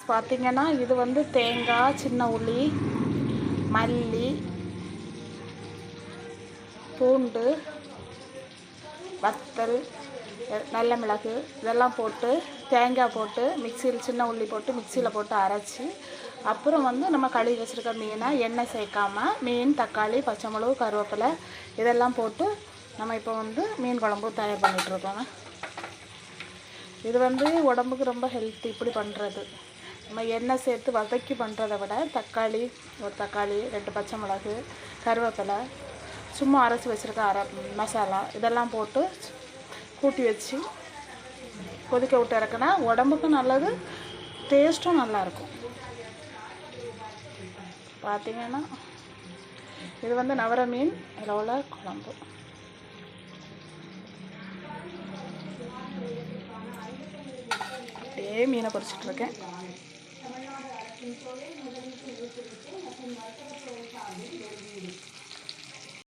பார்த்திங்கன்னா இது வந்து தேங்காய், சின்ன உள்ளி, மல்லி, பூண்டு, வத்தல், நல்ல மிளகு இதெல்லாம் போட்டு தேங்காய் போட்டு மிக்சியில் சின்ன உள்ளி போட்டு மிக்சியில் போட்டு அரைச்சி, அப்புறம் வந்து நம்ம கழுவி வச்சுருக்க மீனை எண்ணெய் சேர்க்காமல் மீன், தக்காளி, பச்சை மிளகு, கருவேப்பிலை இதெல்லாம் போட்டு நம்ம இப்போ வந்து மீன் குழம்பு தயார் பண்ணிகிட்ருக்கோங்க. இது வந்து உடம்புக்கு ரொம்ப ஹெல்த்தி. இப்படி பண்ணுறது நம்ம எண்ணெய் சேர்த்து வதக்கி பண்ணுறதை விட ஒரு தக்காளி 2 பச்சை மிளகு, கருவேப்பிலை, சும்மா அரைச்சி வச்சுருக்க மசாலா இதெல்லாம் போட்டு கூட்டி வச்சு கொதிக்க விட்டு இறக்குனா உடம்புக்கும் நல்லது, டேஸ்ட்டும் நல்லாயிருக்கும். பார்த்திங்கன்னா இது வந்து நவர மீன் இறவுல குழம்பு. அப்படியே மீனை பொரிச்சிட்ருக்கேன்.